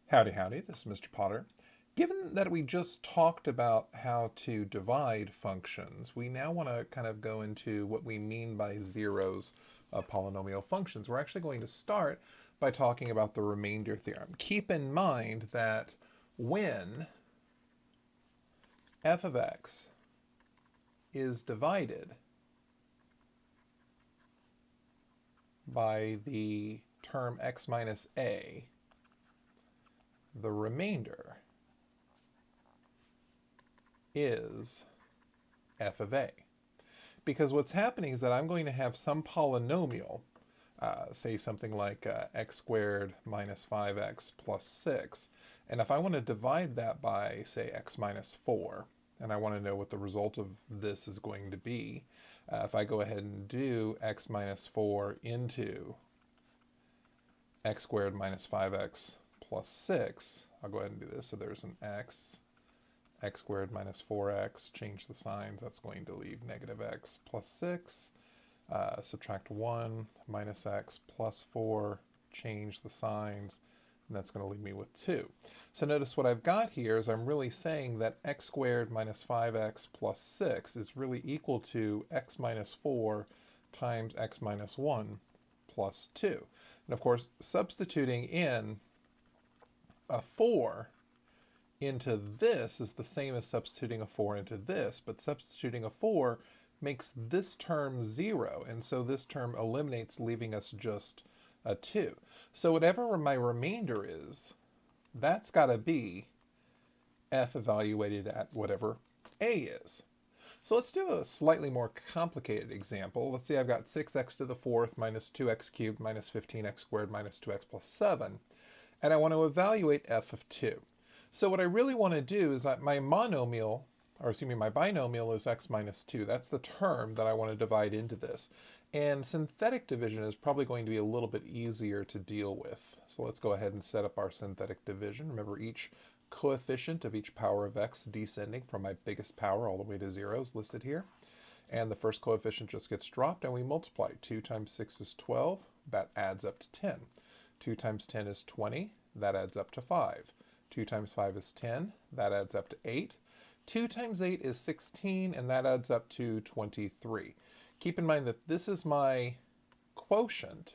Howdy, howdy, this is Mr. Potter. Given that we just talked about how to divide functions, we now want to kind of go into what we mean by zeros of polynomial functions. We're actually going to start by talking about the remainder theorem. Keep in mind that when f of x is divided by the term x minus a, the remainder is f of a. Because what's happening is that I'm going to have some polynomial, say something like x squared minus 5x plus 6, and if I want to divide that by, say, x minus 4, and I want to know what the result of this is going to be, if I go ahead and do x minus 4 into x squared minus 5x plus 6, I'll go ahead and do this. So there's an x squared minus 4x, change the signs, that's going to leave negative x plus 6, subtract 1, minus x plus 4, change the signs, and that's going to leave me with 2. So notice what I've got here is I'm really saying that x squared minus 5x plus 6 is really equal to x minus 4 times x minus 1 plus 2. And of course, substituting in a 4 into this is the same as substituting a 4 into this, but substituting a 4 makes this term 0, and so this term eliminates, leaving us just a 2. So whatever my remainder is, that's got to be f evaluated at whatever a is. So let's do a slightly more complicated example. Let's say I've got 6x to the 4th minus 2x cubed minus 15x squared minus 2x plus 7, and I want to evaluate f of 2. So what I really want to do is that my binomial is x minus 2. That's the term that I want to divide into this. And synthetic division is probably going to be a little bit easier to deal with. So let's go ahead and set up our synthetic division. Remember, each coefficient of each power of x descending from my biggest power all the way to 0 is listed here. And the first coefficient just gets dropped and we multiply. 2 times 6 is 12. That adds up to 10. 2 times 10 is 20. That adds up to 5. 2 times 5 is 10. That adds up to 8. 2 times 8 is 16, and that adds up to 23. Keep in mind that this is my quotient.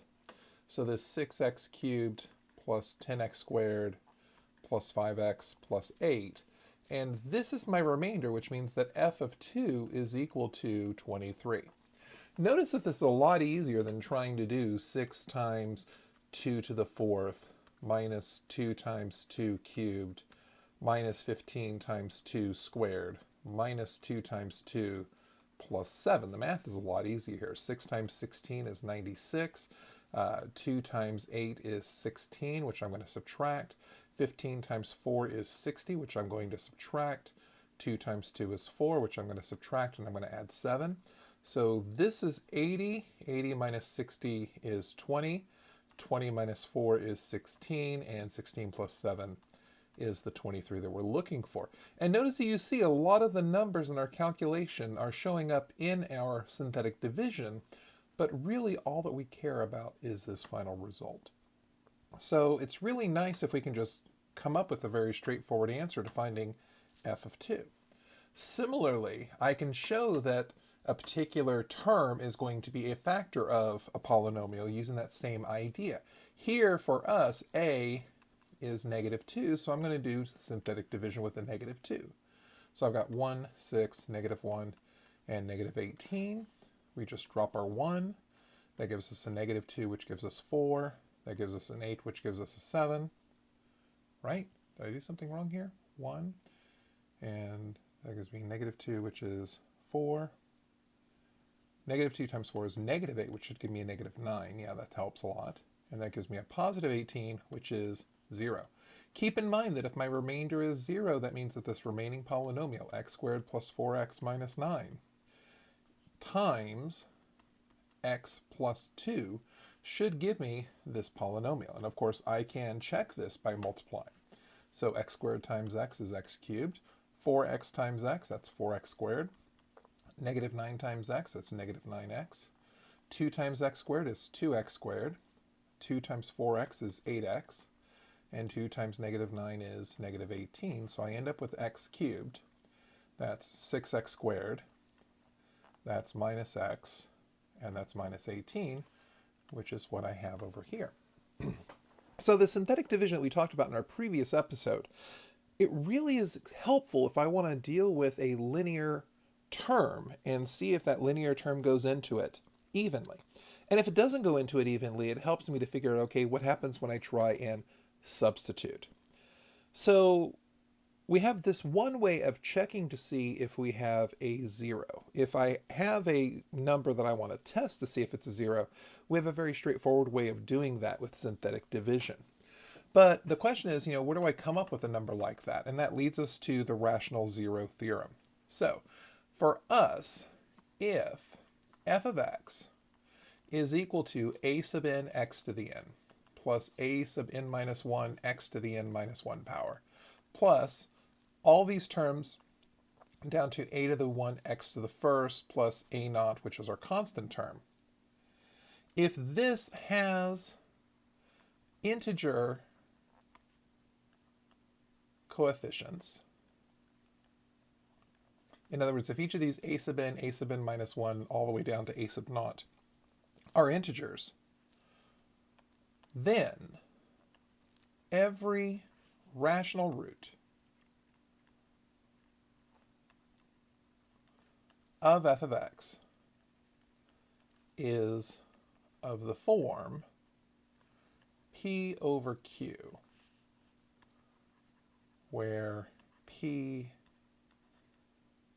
So this 6x cubed plus 10x squared plus 5x plus 8. And this is my remainder, which means that f of 2 is equal to 23. Notice that this is a lot easier than trying to do 6 times 2 to the 4th minus 2 times 2 cubed minus 15 times 2 squared minus 2 times 2 plus 7. The math is a lot easier here. 6 times 16 is 96. 2 times 8 is 16, which I'm going to subtract. 15 times 4 is 60, which I'm going to subtract. 2 times 2 is 4, which I'm going to subtract, and I'm going to add 7. So this is 80. 80 minus 60 is 20. 20 minus 4 is 16, and 16 plus 7 is the 23 that we're looking for. And notice that you see a lot of the numbers in our calculation are showing up in our synthetic division, but really all that we care about is this final result. So it's really nice if we can just come up with a very straightforward answer to finding f of 2. Similarly, I can show that a particular term is going to be a factor of a polynomial using that same idea. Here for us, a is negative 2, so I'm going to do synthetic division with a negative 2. So I've got 1, 6, negative 1, and negative 18. We just drop our 1. That gives us a negative 2, which gives us 4. That gives us an 8, which gives us a 7. Right? Did I do something wrong here? 1. And that gives me negative 2, which is 4. Negative 2 times 4 is negative 8, which should give me a negative 9. Yeah, that helps a lot. And that gives me a positive 18, which is 0. Keep in mind that if my remainder is 0, that means that this remaining polynomial, x squared plus 4x minus 9, times x plus 2, should give me this polynomial. And of course, I can check this by multiplying. So x squared times x is x cubed. 4x times x, that's 4x squared. Negative 9 times x, that's negative 9x. 2 times x squared is 2x squared. 2 times 4x is 8x. and 2 times negative 9 is negative 18, so I end up with x cubed. That's 6x squared, that's minus x, and that's minus 18, which is what I have over here. So the synthetic division that we talked about in our previous episode, it really is helpful if I want to deal with a linear term and see if that linear term goes into it evenly. And if it doesn't go into it evenly, it helps me to figure out, okay, what happens when I try and substitute. So we have this one way of checking to see if we have a zero. If I have a number that I want to test to see if it's a zero, we have a very straightforward way of doing that with synthetic division. But the question is, where do I come up with a number like that? And that leads us to the rational zero theorem. So for us, if f of x is equal to a sub n x to the n plus a sub n minus 1 x to the n minus 1 power plus all these terms down to a to the 1 x to the first plus a naught, which is our constant term. If this has integer coefficients, in other words, if each of these a sub n minus 1, all the way down to a sub naught are integers, then every rational root of f of x is of the form p over q, where p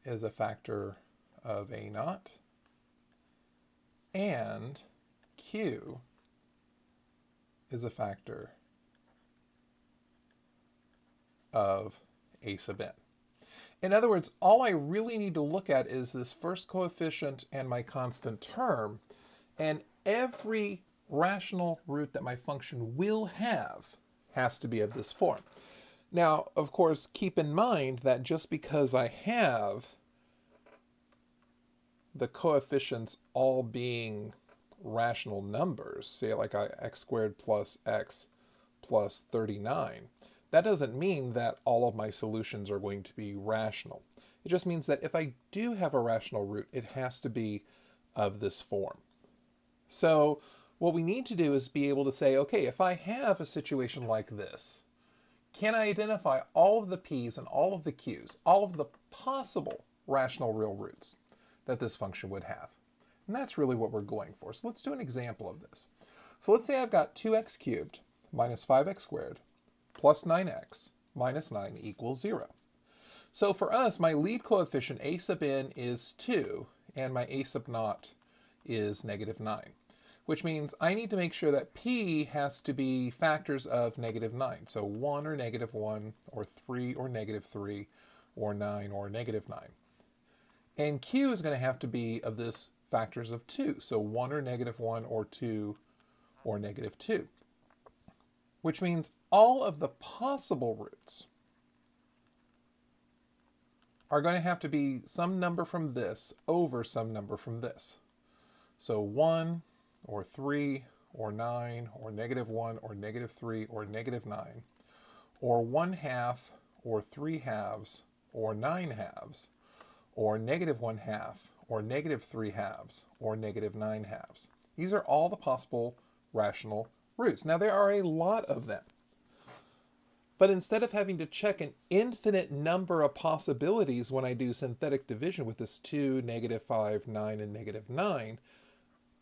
is a factor of a naught and q is a factor of a sub n. In other words, all I really need to look at is this first coefficient and my constant term, and every rational root that my function will have has to be of this form. Now, of course, keep in mind that just because I have the coefficients all being rational numbers, say like x squared plus x plus 39, that doesn't mean that all of my solutions are going to be rational. It just means that if I do have a rational root, it has to be of this form. So what we need to do is be able to say, okay, if I have a situation like this, can I identify all of the p's and all of the q's, all of the possible rational real roots that this function would have? And that's really what we're going for. So let's do an example of this. So let's say I've got 2x cubed minus 5x squared plus 9x minus 9 equals 0. So for us, my lead coefficient a sub n is 2, and my a sub naught is negative 9, which means I need to make sure that p has to be factors of negative 9. So 1 or negative 1, or 3 or negative 3, or 9 or negative 9. And q is going to have to be of this factors of 2. So 1 or negative 1, or 2 or negative 2. Which means all of the possible roots are going to have to be some number from this over some number from this. So 1 or 3 or 9 or negative 1 or negative 3 or negative 9, or 1/2 or 3/2 or 9/2, or negative 1/2 or negative 3/2 or negative 9/2. These are all the possible rational roots. Now there are a lot of them. But instead of having to check an infinite number of possibilities when I do synthetic division with this 2, negative 5, 9, and negative 9,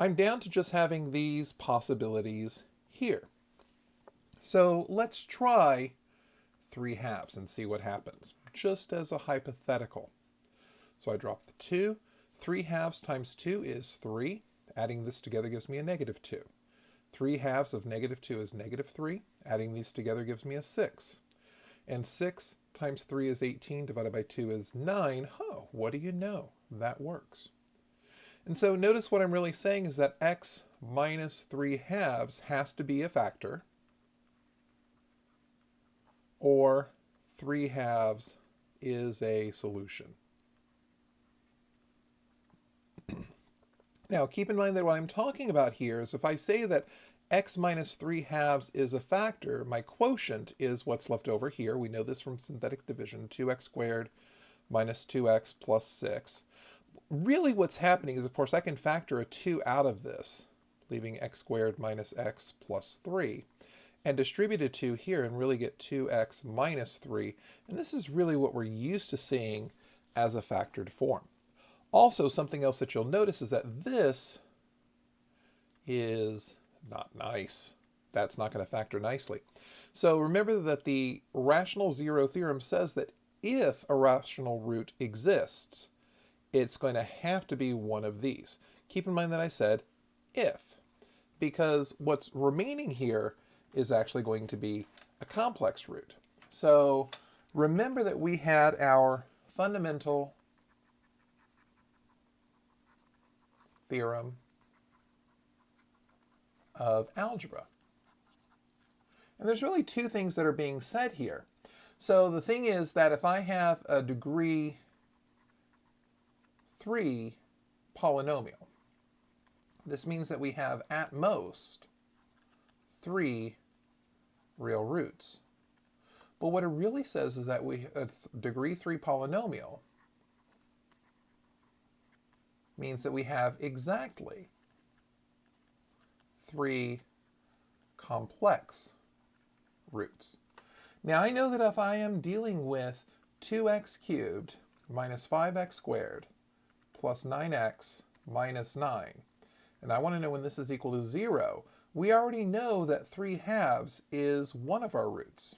I'm down to just having these possibilities here. So let's try 3/2 and see what happens, just as a hypothetical. So I drop the 2. 3/2 times 2 is 3. Adding this together gives me a negative 2. 3/2 of negative 2 is negative 3. Adding these together gives me a 6. And 6 times 3 is 18, divided by 2 is 9. Oh, what do you know? That works. And so notice what I'm really saying is that x minus 3/2 has to be a factor, or 3/2 is a solution. Now, keep in mind that what I'm talking about here is if I say that x minus 3/2 is a factor, my quotient is what's left over here. We know this from synthetic division, 2x squared minus 2x plus 6. Really what's happening is, of course, I can factor a 2 out of this, leaving x squared minus x plus 3, and distribute a 2 here and really get 2x minus 3. And this is really what we're used to seeing as a factored form. Also, something else that you'll notice is that this is not nice. That's not going to factor nicely. So remember that the rational zero theorem says that if a rational root exists, it's going to have to be one of these. Keep in mind that I said if, because what's remaining here is actually going to be a complex root. So remember that we had our fundamental theorem of algebra. And there's really two things that are being said here. So the thing is that if I have a degree 3 polynomial, this means that we have at most 3 real roots. But what it really says is that a degree 3 polynomial means that we have exactly 3 complex roots. Now I know that if I am dealing with 2x cubed minus 5x squared plus 9x minus 9, and I want to know when this is equal to 0, we already know that 3/2 is one of our roots.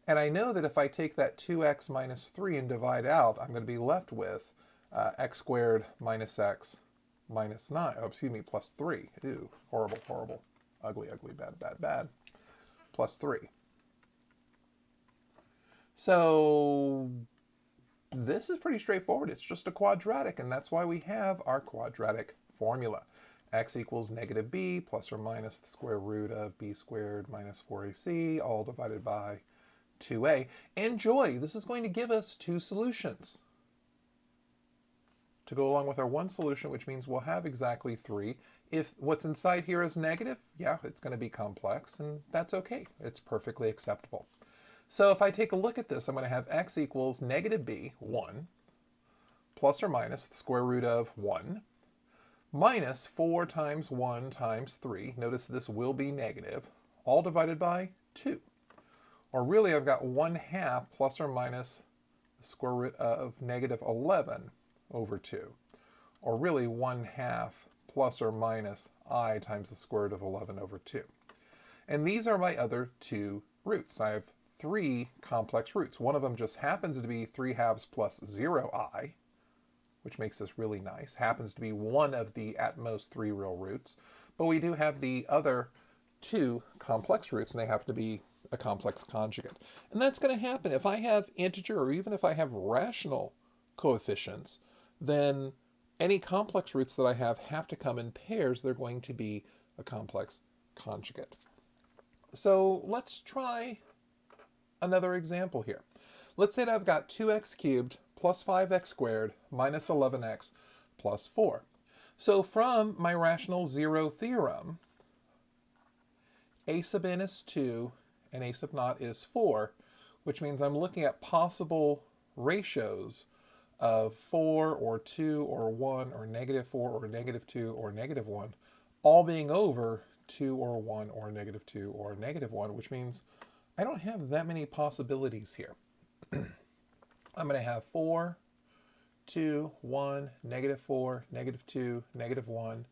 And I know that if I take that 2x minus 3 and divide out, I'm going to be left with x squared minus x minus 9, oh, excuse me, plus 3. Ew, horrible, horrible, ugly, ugly, bad, bad, bad, plus 3. So this is pretty straightforward. It's just a quadratic, and that's why we have our quadratic formula. X equals negative b plus or minus the square root of b squared minus 4ac, all divided by 2a. And joy, this is going to give us 2 solutions to go along with our one solution, which means we'll have exactly 3. If what's inside here is negative, yeah, it's going to be complex, and that's okay. It's perfectly acceptable. So if I take a look at this, I'm going to have x equals negative b, 1, plus or minus the square root of 1, minus 4 times 1 times 3. Notice this will be negative, all divided by 2. Or really, I've got 1/2 plus or minus the square root of negative 11 over 2. Or really, 1/2 plus or minus I times the square root of 11 over 2. And these are my other 2 roots. I have 3 complex roots. One of them just happens to be 3/2 plus 0i, which makes this really nice. Happens to be one of the at most 3 real roots. But we do have the other 2 complex roots, and they happen to be a complex conjugate. And that's going to happen if I have integer, or even if I have rational coefficients, then any complex roots that I have to come in pairs. They're going to be a complex conjugate. So let's try another example here. Let's say that I've got 2x cubed plus 5x squared minus 11x plus 4. So from my rational zero theorem, a sub n is 2 and a sub naught is 4, which means I'm looking at possible ratios of 4 or 2 or 1 or negative 4 or negative 2 or negative 1, all being over 2 or 1 or negative 2 or negative 1, which means I don't have that many possibilities here. I'm going to have 4, 2, 1, negative 4, negative 2, negative 1.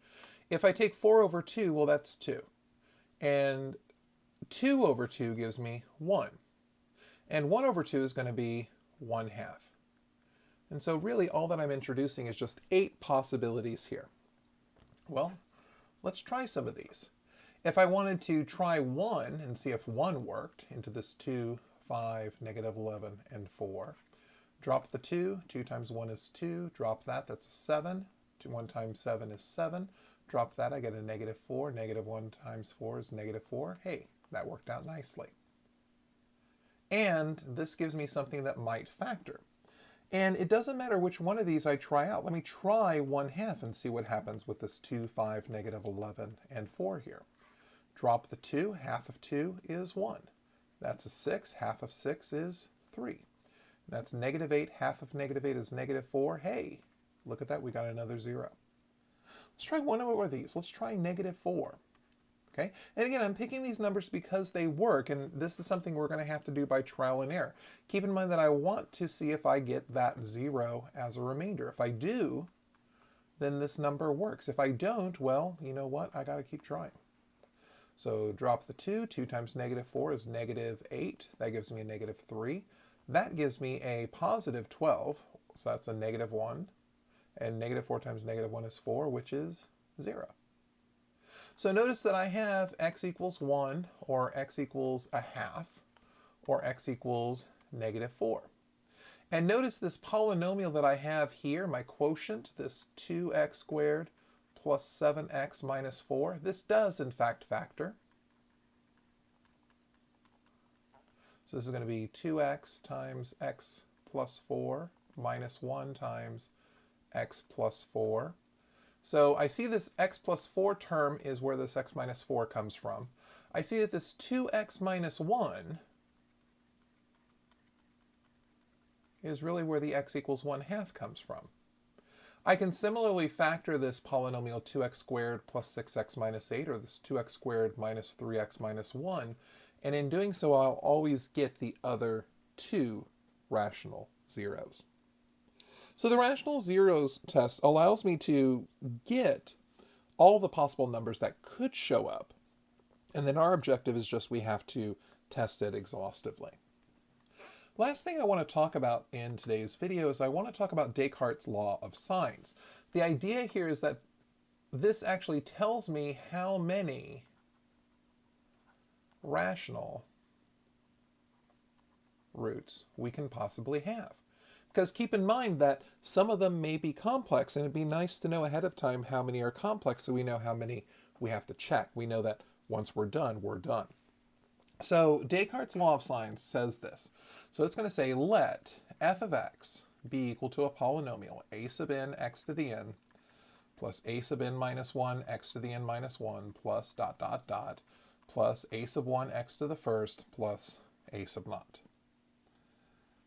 If I take 4 over 2, well, that's 2. And 2 over 2 gives me 1. And 1 over 2 is going to be 1/2. And so really all that I'm introducing is just 8 possibilities here. Well, let's try some of these. If I wanted to try 1 and see if 1 worked into this 2, 5, negative 11, and 4, drop the 2. 2 times 1 is 2. Drop that. That's a 7. 1 times 7 is 7. Drop that. I get a negative 4. Negative 1 times 4 is negative 4. Hey, that worked out nicely. And this gives me something that might factor. And it doesn't matter which one of these I try out. Let me try 1/2 and see what happens with this 2, 5, negative 11, and 4 here. Drop the 2, half of 2 is 1. That's a 6, half of 6 is 3. That's negative 8, half of negative 8 is negative 4. Hey, look at that, we got another 0. Let's try one more of these. Let's try negative 4. Okay, and again, I'm picking these numbers because they work, and this is something we're going to have to do by trial and error. Keep in mind that I want to see if I get that 0 as a remainder. If I do, then this number works. If I don't, well, you know what? I got to keep trying. So drop the 2. 2 times negative 4 is negative 8. That gives me a negative 3. That gives me a positive 12, so that's a negative 1. And negative 4 times negative 1 is 4, which is 0. So notice that I have x equals 1, or x equals a half, or x equals negative 4. And notice this polynomial that I have here, my quotient, this 2x squared plus 7x minus 4, this does in fact factor. So this is going to be 2x times x plus 4 minus 1 times x plus 4. So I see this x plus 4 term is where this x minus 4 comes from. I see that this 2x minus 1 is really where the x equals 1/2 comes from. I can similarly factor this polynomial 2x squared plus 6x minus 8, or this 2x squared minus 3x minus 1, and in doing so I'll always get the other two rational zeros. So the rational zeros test allows me to get all the possible numbers that could show up. And then our objective is just we have to test it exhaustively. Last thing I want to talk about in today's video is I want to talk about Descartes' law of signs. The idea here is that this actually tells me how many rational roots we can possibly have. Because keep in mind that some of them may be complex, and it'd be nice to know ahead of time how many are complex so we know how many we have to check. We know that once we're done, we're done. So Descartes' law of signs says this. So it's going to say let f of x be equal to a polynomial a sub n x to the n plus a sub n minus 1 x to the n minus 1 plus dot dot dot plus a sub 1 x to the first plus a sub naught.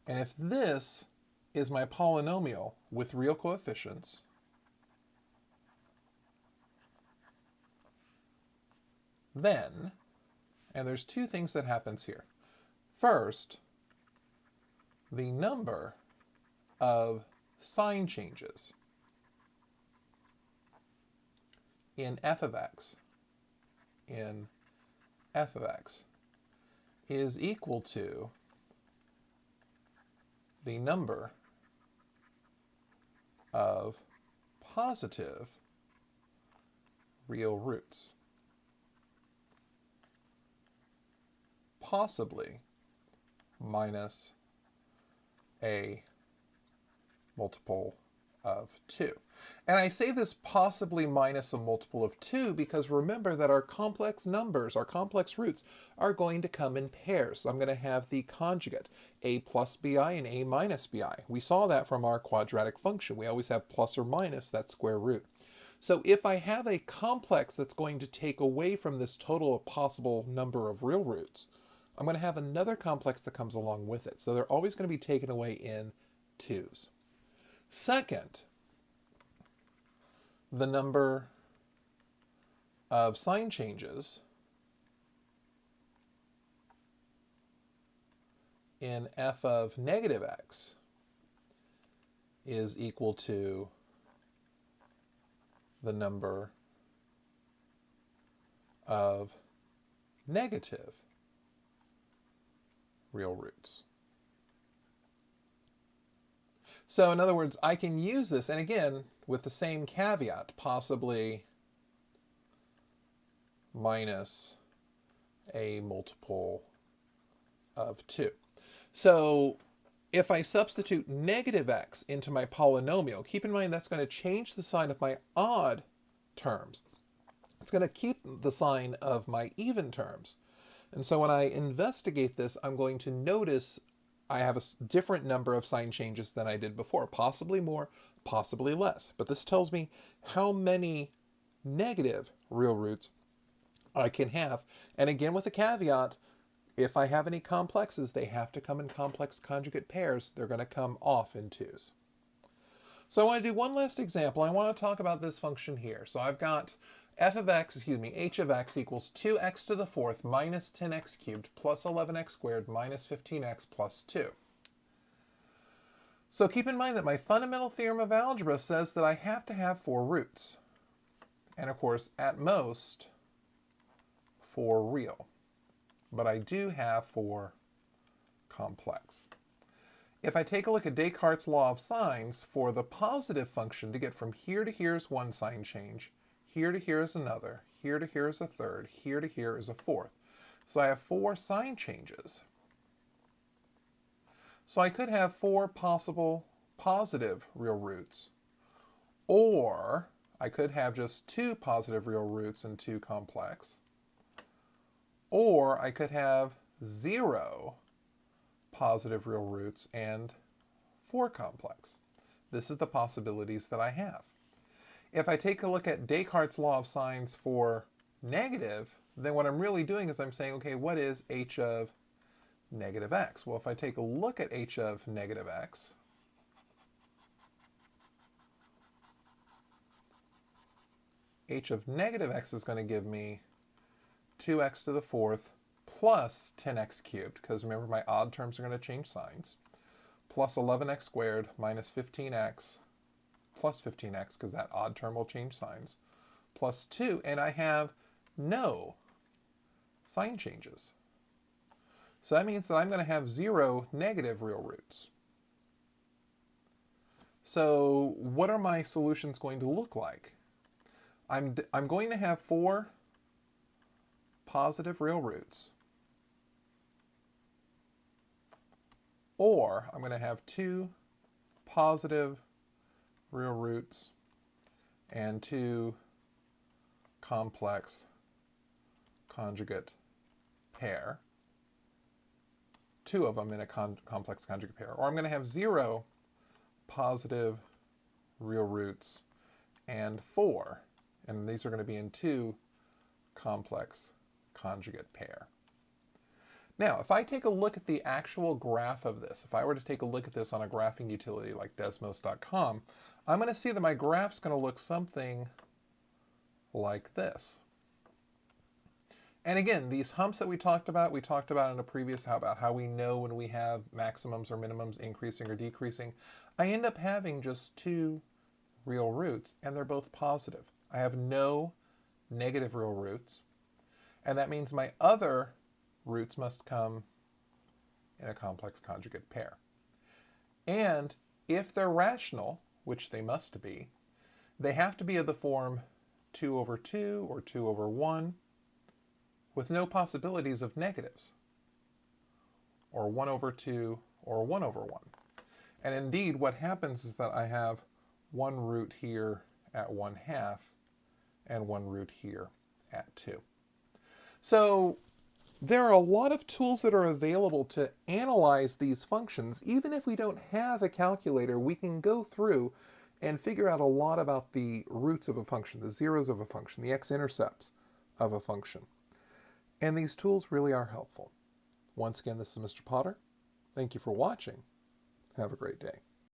And if this is my polynomial with real coefficients, then, and there's two things that happens here. First, the number of sign changes in f of x is equal to the number of positive real roots, possibly minus a multiple of 2. And I say this possibly minus a multiple of 2 because remember that our complex numbers, our complex roots, are going to come in pairs. So I'm going to have the conjugate, a plus bi and a minus bi. We saw that from our quadratic function. We always have plus or minus that square root. So if I have a complex that's going to take away from this total possible number of real roots, I'm going to have another complex that comes along with it. So they're always going to be taken away in 2's. Second, the number of sign changes in f of negative x is equal to the number of negative real roots. So in other words, I can use this, and again, with the same caveat, possibly minus a multiple of 2. So if I substitute negative x into my polynomial, keep in mind that's going to change the sign of my odd terms. It's going to keep the sign of my even terms. And so when I investigate this, I'm going to notice I have a different number of sign changes than I did before, possibly more, possibly less. But this tells me how many negative real roots I can have, and again with a caveat, if I have any complexes, they have to come in complex conjugate pairs. They're going to come off in twos. So I want to do one last example. I want to talk about this function here. So I've got h of x equals 2x to the fourth minus 10x cubed plus 11x squared minus 15x plus 2. So keep in mind that my fundamental theorem of algebra says that I have to have 4 roots. And of course, at most, 4 real. But I do have 4 complex. If I take a look at Descartes' law of signs, for the positive function to get from here to here is one sign change, here to here is another, here to here is a third, here to here is a fourth. So I have 4 sign changes. So I could have 4 possible positive real roots, or I could have just 2 positive real roots and 2 complex, or I could have 0 positive real roots and 4 complex. This is the possibilities that I have. If I take a look at Descartes' law of signs for negative, then what I'm really doing is I'm saying, okay, what is h of negative x? Well, if I take a look at h of negative x, h of negative x is going to give me 2x to the fourth plus 10x cubed, because remember my odd terms are going to change signs, plus 11x squared minus 15x plus 15x, because that odd term will change signs, plus 2, and I have no sign changes. So that means that I'm going to have 0 negative real roots. So what are my solutions going to look like? I'm going to have 4 positive real roots, or I'm going to have 2 positive real roots and 2 complex conjugate pair, 2 of them in a complex conjugate pair, or I'm going to have 0 positive real roots and 4, and these are going to be in 2 complex conjugate pair. Now, if I take a look at the actual graph of this, if I were to take a look at this on a graphing utility like Desmos.com, I'm going to see that my graph's going to look something like this. And again, these humps that we talked about in a previous about how we know when we have maximums or minimums increasing or decreasing. I end up having just 2 real roots, and they're both positive. I have no negative real roots, and that means my other roots must come in a complex conjugate pair. And if they're rational, which they must be, they have to be of the form 2 over 2 or 2 over 1, with no possibilities of negatives, or 1 over 2 or 1 over 1. And indeed, what happens is that I have 1 root here at 1/2 and 1 root here at 2. So there are a lot of tools that are available to analyze these functions. Even if we don't have a calculator, we can go through and figure out a lot about the roots of a function, the zeros of a function, the x-intercepts of a function. And these tools really are helpful. Once again, this is Mr. Potter. Thank you for watching. Have a great day.